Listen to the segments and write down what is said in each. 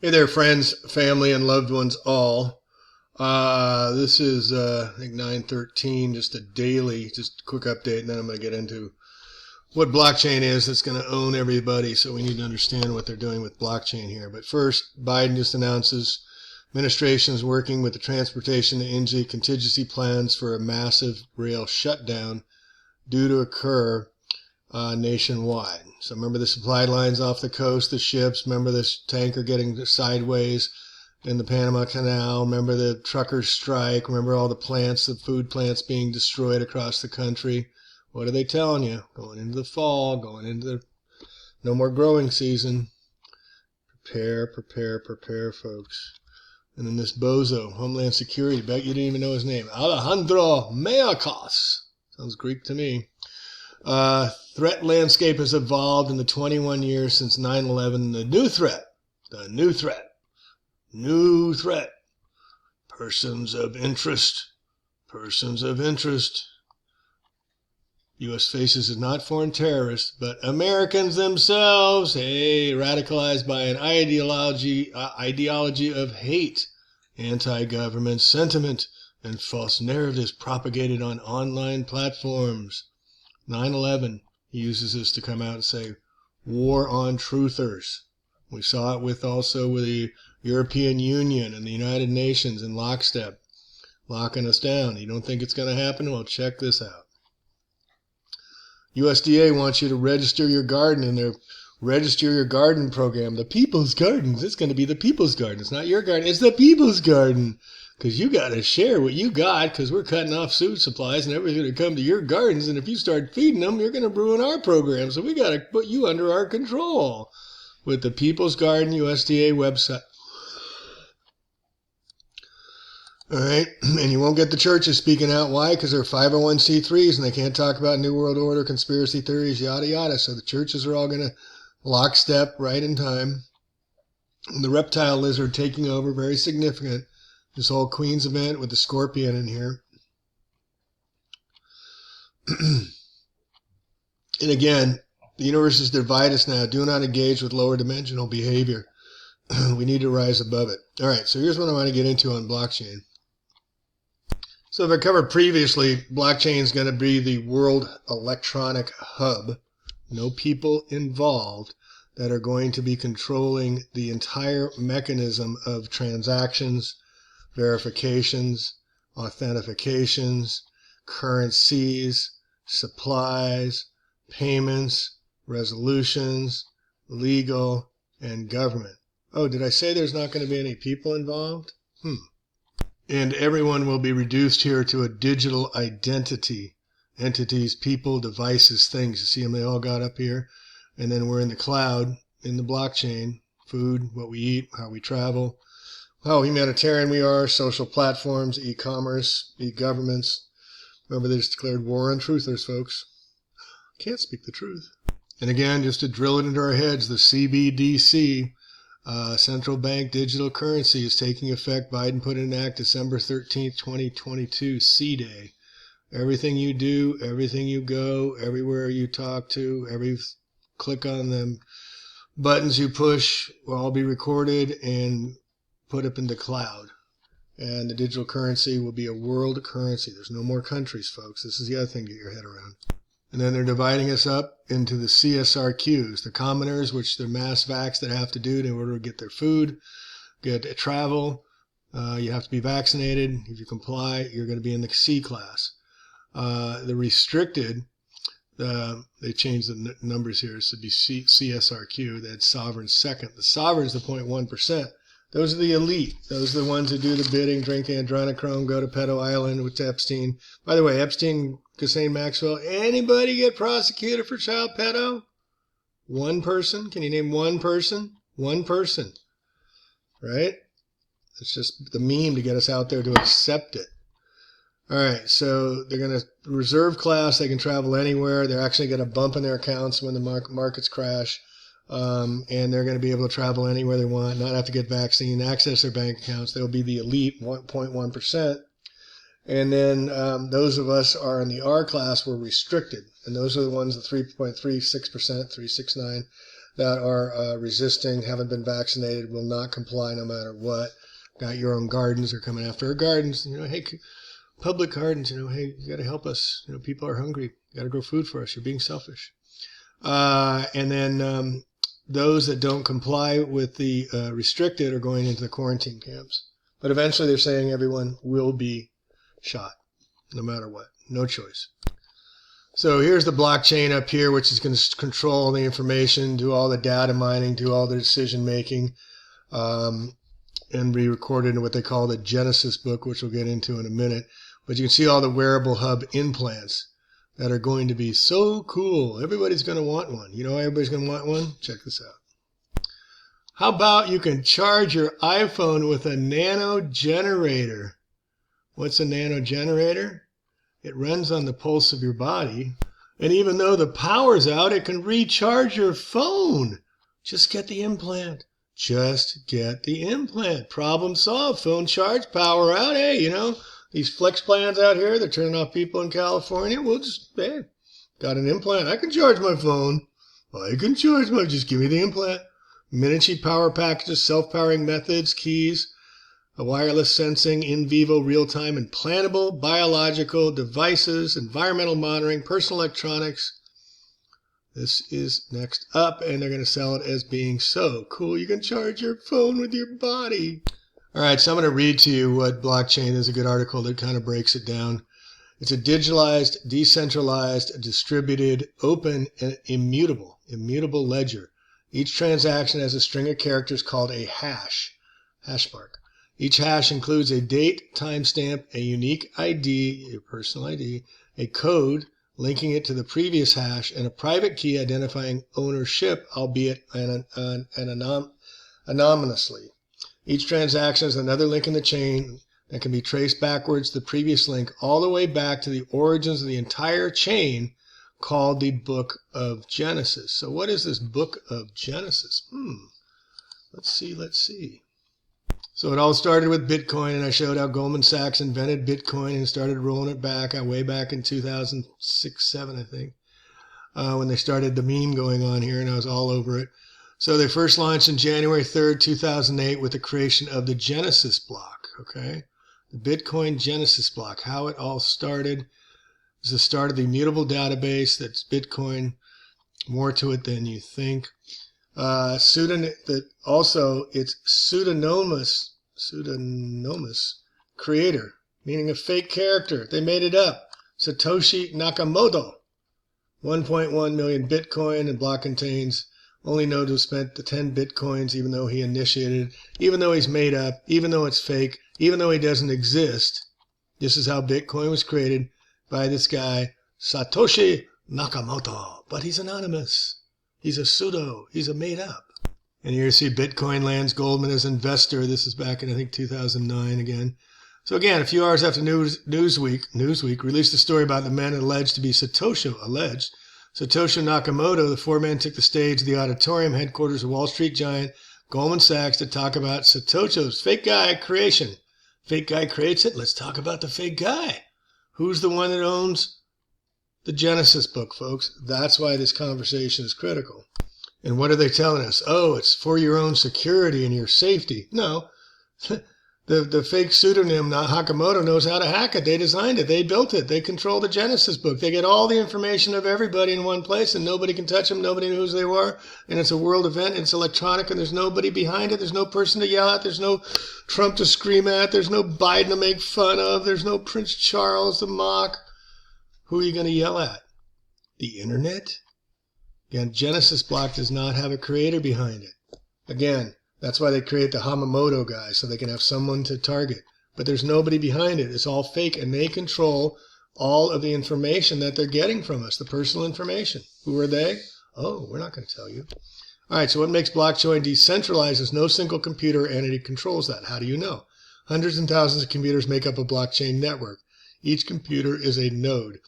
Hey there, friends, family, and loved ones all. This is, I think, 913, just a daily, just a quick update, and then I'm going to get into what blockchain is that's going to own everybody, so we need to understand what they're doing with blockchain here. But first, Biden just announces administration is working with the transportation energy contingency plans for a massive rail shutdown due to occur nationwide. So remember the supply lines off the coast, the ships. Remember this tanker getting sideways in the Panama Canal. Remember the truckers' strike. Remember all the plants, the food plants being destroyed across the country. What are they telling you? Going into the fall, going into the no more growing season. Prepare, prepare, prepare, folks. And then this bozo, Homeland Security, bet you didn't even know his name. Alejandro Mayorkas. Sounds Greek to me. Threat landscape has evolved in the 21 years since 9/11. The new threat, persons of interest, U.S. faces is not foreign terrorists, but Americans themselves, radicalized by an ideology of hate, anti-government sentiment, and false narratives propagated on online platforms. 9/11, he uses this to come out and say, war on truthers. We saw it with the European Union and the United Nations in lockstep, locking us down. You don't think it's going to happen? Well, check this out. USDA wants you to register your garden in their Register Your Garden program. The People's Gardens. It's going to be the People's Garden. It's not your garden. It's the People's Garden. Because you got to share what you got, because we're cutting off food supplies and everything's going to come to your gardens. And if you start feeding them, you're going to ruin our program. So we got to put you under our control with the People's Garden USDA website. All right. And you won't get the churches speaking out. Why? Because they're 501c3s and they can't talk about New World Order, conspiracy theories, yada, yada. So the churches are all going to lockstep right in time. And the reptile lizard taking over, very significant. This whole Queen's event with the scorpion in here. And again, the universe is divided us now. Do not engage with lower dimensional behavior. We need to rise above it. All right, so here's what I want to get into on blockchain. So if I covered previously, blockchain is going to be the world electronic hub. No people involved that are going to be controlling the entire mechanism of transactions, verifications, authentications, currencies, supplies, payments, resolutions, legal, and government. Oh, did I say there's not going to be any people involved? And everyone will be reduced here to a digital identity. Entities, people, devices, things. You see them, they all got up here. And then we're in the cloud, in the blockchain, food, what we eat, how we travel, how humanitarian we are, social platforms, e-commerce, e-governments. Remember, they just declared war on truthers, folks. Can't speak the truth. And again, just to drill it into our heads, the CBDC, central bank digital currency, is taking effect. Biden put in act December 13th, 2022, C-Day. Everything you do, everything you go, everywhere you talk to, every click on them buttons you push will all be recorded and put up in the cloud. And the digital currency will be a world currency. There's no more countries, folks. This is the other thing to get your head around. And then they're dividing us up into the CSRQs, the commoners, which they're mass vax that have to do in order to get their food, get travel. You have to be vaccinated. If you comply, you're going to be in the C class. The restricted, they changed the numbers here. So it'd be CSRQ. That's sovereign second. The sovereign's the 0.1%. Those are the elite. Those are the ones who do the bidding, drink adrenochrome, go to Pedo Island with Epstein. By the way, Epstein, Ghislaine Maxwell, anybody get prosecuted for child pedo? One person? Can you name one person? One person. Right? It's just the meme to get us out there to accept it. All right, so they're going to reserve class. They can travel anywhere. They're actually going to bump in their accounts when the markets crash. And they're going to be able to travel anywhere they want, not have to get vaccine, access their bank accounts. They'll be the elite 1.1%. And then those of us are in the R class, we're restricted. And those are the ones, the 3.36%, 369. that are resisting, haven't been vaccinated, will not comply no matter what. Got your own gardens, are coming after our gardens. Hey, public gardens, hey, you got to help us. People are hungry. You got to grow food for us. You're being selfish. And then those that don't comply with the restricted are going into the quarantine camps. But eventually they're saying everyone will be shot, no matter what. No choice. So here's the blockchain up here, which is going to control the information, do all the data mining, do all the decision making, and be recorded in what they call the Genesis book, which we'll get into in a minute. But you can see all the wearable hub implants that are going to be so cool. Everybody's going to want one. Everybody's going to want one? Check this out. How about you can charge your iPhone with a nano generator? What's a nano generator? It runs on the pulse of your body. And even though the power's out, it can recharge your phone. Just get the implant. Just get the implant. Problem solved. Phone charge, power out. Hey, these flex plans out here, they're turning off people in California. We'll just, hey, got an implant. I can charge my phone. Just give me the implant. Miniature power packages, self-powering methods, keys, a wireless sensing, in vivo, real-time, implantable, biological devices, environmental monitoring, personal electronics. This is next up, and they're going to sell it as being so cool. You can charge your phone with your body. All right, so I'm going to read to you what blockchain is, a good article that kind of breaks it down. It's a digitalized, decentralized, distributed, open, and immutable ledger. Each transaction has a string of characters called a hash mark. Each hash includes a date, timestamp, a unique ID, your personal ID, a code linking it to the previous hash, and a private key identifying ownership, albeit anonymously. Each transaction is another link in the chain that can be traced backwards to the previous link all the way back to the origins of the entire chain, called the Book of Genesis. So what is this Book of Genesis? Let's see. So it all started with Bitcoin, and I showed how Goldman Sachs invented Bitcoin and started rolling it back way back in 2006-07, I think, when they started the meme going on here, and I was all over it. So they first launched on January 3rd, 2008 with the creation of the Genesis block, okay? The Bitcoin Genesis block, how it all started. It's the start of the immutable database. That's Bitcoin. More to it than you think. Also, it's pseudonymous creator, meaning a fake character. They made it up. Satoshi Nakamoto. 1.1 million Bitcoin, and block contains only node who spent the 10 Bitcoins, even though he initiated it, even though he's made up, even though it's fake, even though he doesn't exist. This is how Bitcoin was created, by this guy, Satoshi Nakamoto. But he's anonymous. He's a pseudo. He's a made up. And here you see Bitcoin lands Goldman as investor. This is back in, I think, 2009 again. So again, a few hours after Newsweek released a story about the men alleged to be Satoshi Nakamoto. The four men took the stage of the auditorium headquarters of Wall Street giant Goldman Sachs to talk about Satoshi's fake guy creation. Fake guy creates it. Let's talk about the fake guy. Who's the one that owns the Genesis book, folks? That's why this conversation is critical. And what are they telling us? Oh, it's for your own security and your safety. No. The fake pseudonym Nakamoto knows how to hack it. They designed it. They built it. They control the Genesis book. They get all the information of everybody in one place, and nobody can touch them. Nobody knows who they were. And it's a world event. And it's electronic, and there's nobody behind it. There's no person to yell at. There's no Trump to scream at. There's no Biden to make fun of. There's no Prince Charles to mock. Who are you going to yell at? The internet? Again, Genesis block does not have a creator behind it. Again, that's why they create the Hamamoto guy, so they can have someone to target. But there's nobody behind it. It's all fake, and they control all of the information that they're getting from us, the personal information. Who are they? Oh, we're not going to tell you. All right, so what makes blockchain decentralized is no single computer or entity controls that. How do you know? Hundreds and thousands of computers make up a blockchain network. Each computer is a node.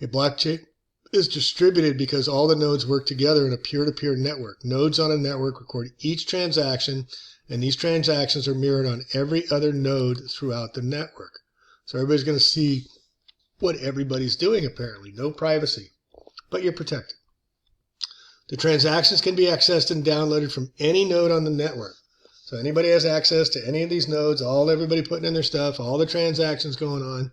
A blockchain is distributed because all the nodes work together in a peer-to-peer network. Nodes on a network record each transaction, and these transactions are mirrored on every other node throughout the network. So everybody's going to see what everybody's doing, apparently. No privacy, but you're protected. The transactions can be accessed and downloaded from any node on the network. So anybody has access to any of these nodes, everybody putting in their stuff, all the transactions going on.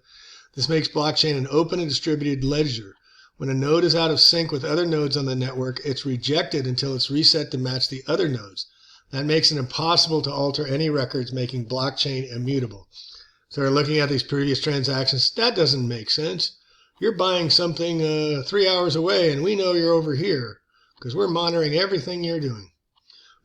This makes blockchain an open and distributed ledger. When a node is out of sync with other nodes on the network, it's rejected until it's reset to match the other nodes. That makes it impossible to alter any records, making blockchain immutable. So they're looking at these previous transactions. That doesn't make sense. You're buying something 3 hours away, and we know you're over here because we're monitoring everything you're doing.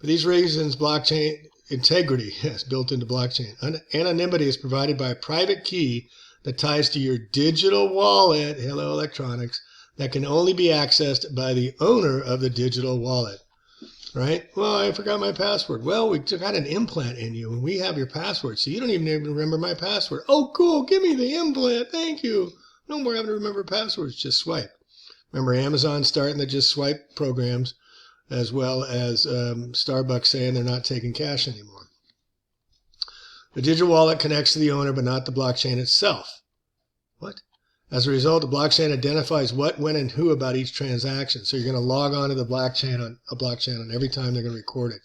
For these reasons, blockchain integrity is built into blockchain. Anonymity is provided by a private key that ties to your digital wallet, hello electronics, that can only be accessed by the owner of the digital wallet. Right? Well, I forgot my password. Well, we got an implant in you, and we have your password, so you don't even remember my password. Oh, cool. Give me the implant. Thank you. No more having to remember passwords. Just swipe. Remember Amazon starting the just swipe programs, as well as Starbucks saying they're not taking cash anymore. The digital wallet connects to the owner, but not the blockchain itself. What? As a result, the blockchain identifies what, when, and who about each transaction. So you're going to log on to the blockchain on every time they're going to record it.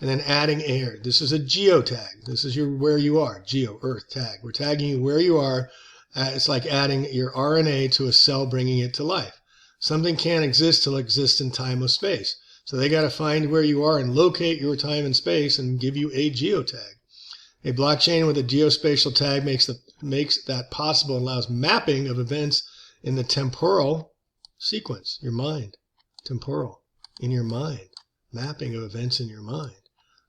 And then adding air. This is a geotag. This is where you are. Geo, Earth, tag. We're tagging you where you are. It's like adding your RNA to a cell, bringing it to life. Something can't exist till it exists in time or space. So they got to find where you are and locate your time and space and give you a geotag. A blockchain with a geospatial tag makes that possible and allows mapping of events in the temporal sequence, your mind. Temporal, in your mind. Mapping of events in your mind.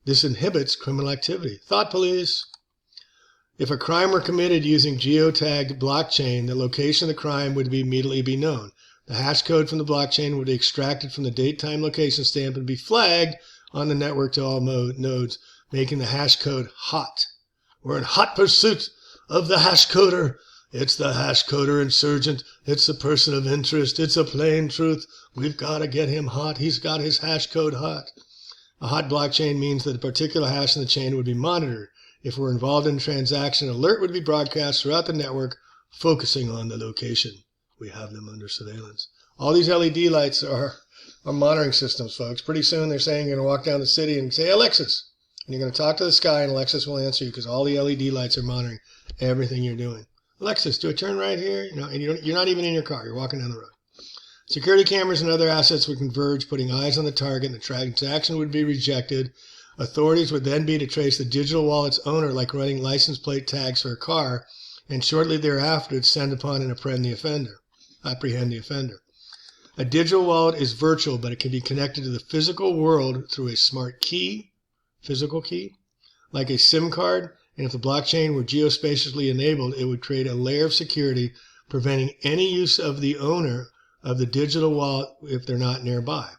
This inhibits criminal activity. Thought police. If a crime were committed using geotagged blockchain, the location of the crime would immediately be known. The hash code from the blockchain would be extracted from the date, time, location stamp and be flagged on the network to all nodes, making the hash code hot. We're in hot pursuit of the hash coder. It's the hash coder insurgent. It's a person of interest. It's a plain truth. We've got to get him hot. He's got his hash code hot. A hot blockchain means that a particular hash in the chain would be monitored. If we're involved in a transaction, an alert would be broadcast throughout the network, focusing on the location. We have them under surveillance. All these LED lights are monitoring systems, folks. Pretty soon they're saying you're going to walk down the city and say, Alexis. And you're going to talk to the sky, and Alexis will answer you because all the LED lights are monitoring everything you're doing. Alexis, do a turn right here. And you're not even in your car. You're walking down the road. Security cameras and other assets would converge, putting eyes on the target, and the transaction would be rejected. Authorities would then be to trace the digital wallet's owner, like running license plate tags for a car, and shortly thereafter descend upon and apprehend the offender. A digital wallet is virtual, but it can be connected to the physical world through a smart key, physical key, like a SIM card, and if the blockchain were geospatially enabled, it would create a layer of security preventing any use of the owner of the digital wallet if they're not nearby.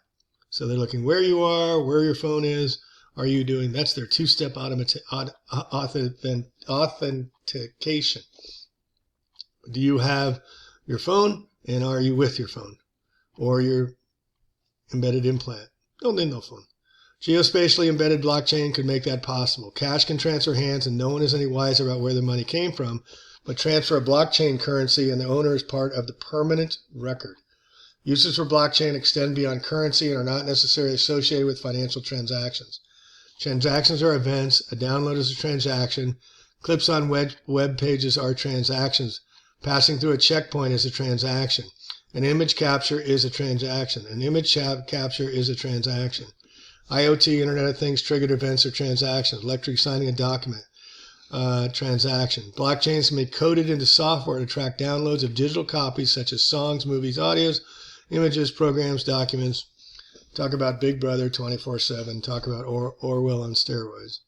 So they're looking where you are, where your phone is, are you doing, that's their two-step authentication. Do you have your phone, and are you with your phone? Or your embedded implant? Don't need no phone. Geospatially embedded blockchain could make that possible. Cash can transfer hands and no one is any wiser about where the money came from, but transfer a blockchain currency and the owner is part of the permanent record. Uses for blockchain extend beyond currency and are not necessarily associated with financial transactions. Transactions are events. A download is a transaction. Clips on web pages are transactions. Passing through a checkpoint is a transaction. An image capture is a transaction. An image capture is a transaction. IoT, Internet of Things, triggered events are transactions. Electric signing a document, transaction. Blockchains can be coded into software to track downloads of digital copies such as songs, movies, audios, images, programs, documents. Talk about Big Brother 24/7. Talk about Orwell on steroids.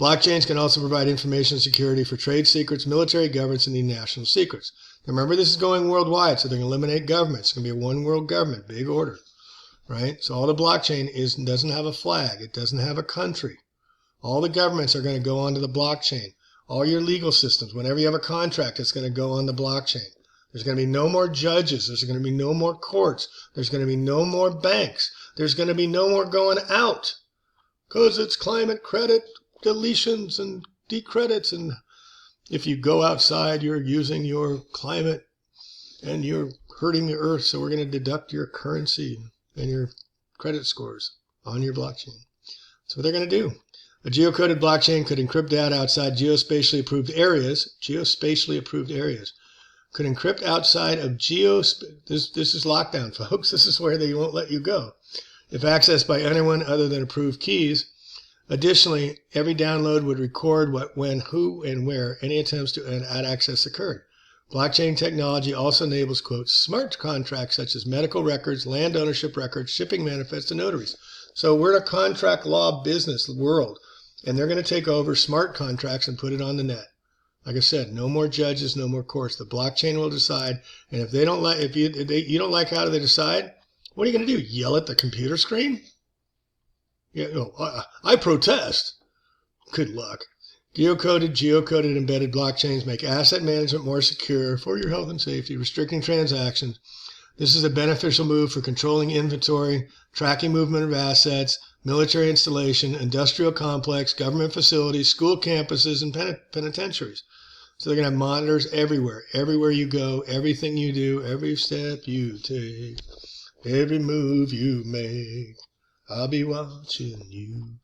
Blockchains can also provide information security for trade secrets, military governments, and the national secrets. Now remember, this is going worldwide, so they're going to eliminate governments. It's going to be a one world government, big order. Right? So all the blockchain doesn't have a flag. It doesn't have a country. All the governments are going to go onto the blockchain. All your legal systems, whenever you have a contract, it's going to go on the blockchain. There's going to be no more judges. There's going to be no more courts. There's going to be no more banks. There's going to be no more going out because it's climate credit deletions and decredits. And if you go outside, you're using your climate and you're hurting the earth. So we're going to deduct your currency. and your credit scores on your blockchain. That's what they're going to do. A geocoded blockchain could encrypt data outside geospatially approved areas. Could encrypt outside of this is lockdown, folks. This is where they won't let you go. If accessed by anyone other than approved keys. Additionally, every download would record what, when, who, and where any attempts to add access occurred. Blockchain technology also enables, quote, smart contracts such as medical records, land ownership records, shipping manifests, and notaries. So we're in a contract law business world, and they're going to take over smart contracts and put it on the net. Like I said, no more judges, no more courts. The blockchain will decide, and if they don't like, if you don't like how they decide, what are you going to do? Yell at the computer screen? Yeah, I protest. Good luck. Geocoded, embedded blockchains make asset management more secure for your health and safety, restricting transactions. This is a beneficial move for controlling inventory, tracking movement of assets, military installation, industrial complex, government facilities, school campuses, and penitentiaries. So they're going to have monitors everywhere. Everywhere you go, everything you do, every step you take, every move you make, I'll be watching you.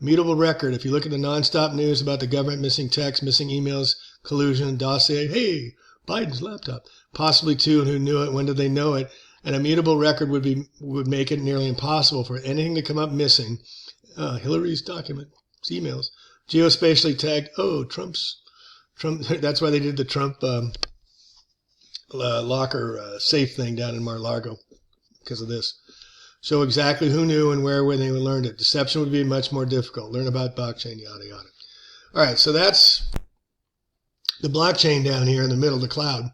Mutable record. If you look at the nonstop news about the government missing texts, missing emails, collusion, dossier, hey, Biden's laptop, possibly two, and who knew it, when did they know it? And a mutable record would make it nearly impossible for anything to come up missing. Hillary's documents, emails, geospatially tagged. Oh, Trump. That's why they did the Trump locker safe thing down in Mar-a-Lago, because of this. Show exactly who knew and where when they learned it. Deception would be much more difficult. Learn about blockchain, yada, yada. All right, so that's the blockchain down here in the middle of the cloud.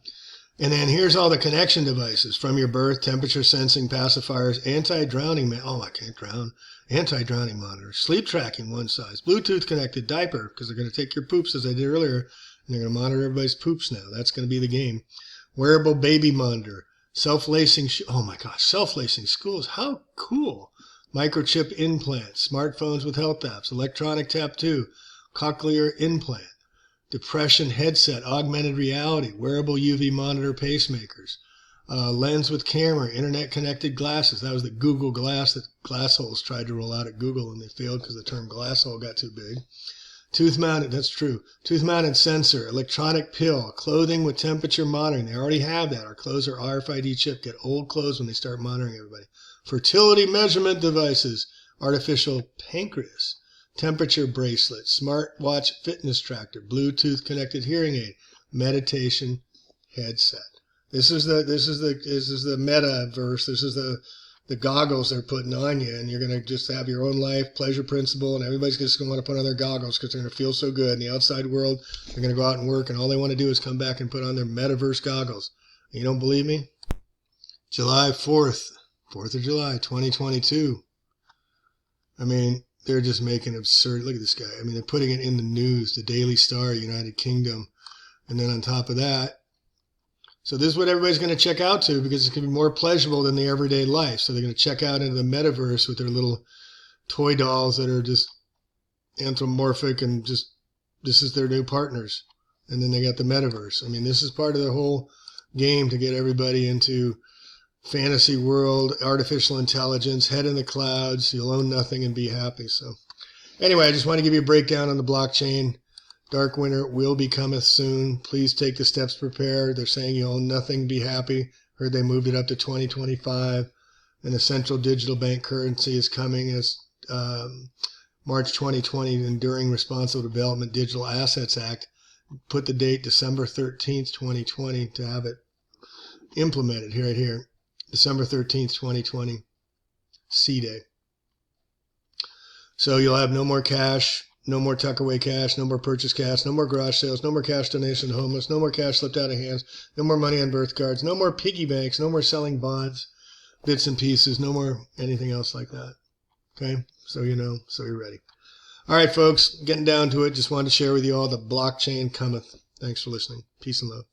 And then here's all the connection devices from your birth, temperature sensing, pacifiers, anti-drowning, I can't drown, anti-drowning monitor, sleep tracking one size, Bluetooth connected diaper, because they're going to take your poops as they did earlier, and they're going to monitor everybody's poops now. That's going to be the game. Wearable baby monitor, self-lacing, self-lacing schools, how cool. Microchip implants, smartphones with health apps, electronic tattoo, cochlear implant, depression headset, augmented reality, wearable UV monitor pacemakers, lens with camera, internet connected glasses. That was the Google Glass that Glassholes tried to roll out at Google, and they failed because the term glasshole got too big. Tooth mounted, that's true. Tooth mounted sensor, electronic pill, clothing with temperature monitoring. They already have that. Our clothes are RFID chip. Get old clothes when they start monitoring everybody. Fertility measurement devices, artificial pancreas, temperature bracelet, smartwatch fitness tracker, Bluetooth connected hearing aid, meditation headset. This is the metaverse. This is the goggles they're putting on you, and you're going to just have your own life, pleasure principle, and everybody's just going to want to put on their goggles because they're going to feel so good. In the outside world, they're going to go out and work, and all they want to do is come back and put on their metaverse goggles. You don't believe me? July 4th of July, 2022. I mean, they're just making absurd. Look at this guy. I mean, they're putting it in the news, the Daily Star, United Kingdom. And then on top of that, so this is what everybody's going to check out to because it's going to be more pleasurable than the everyday life. So they're going to check out into the metaverse with their little toy dolls that are just anthropomorphic and just, this is their new partners. And then they got the metaverse. I mean, this is part of the whole game to get everybody into fantasy world, artificial intelligence, head in the clouds. You'll own nothing and be happy. So anyway, I just want to give you a breakdown on the blockchain. Dark winter will be cometh soon. Please take the steps to prepare. They're saying you own nothing, be happy. Heard they moved it up to 2025. And the central digital bank currency is coming as March 2020, Enduring Responsible Development Digital Assets Act. Put the date December 13th, 2020 to have it implemented right here. December 13th, 2020, C-Day. So you'll have no more cash, no more tuck-away cash, no more purchase cash, no more garage sales, no more cash donation to homeless, no more cash slipped out of hands, no more money on birth cards, no more piggy banks, no more selling bonds, bits and pieces, no more anything else like that. Okay? So you know, so you're ready. All right, folks, getting down to it. Just wanted to share with you all the blockchain cometh. Thanks for listening. Peace and love.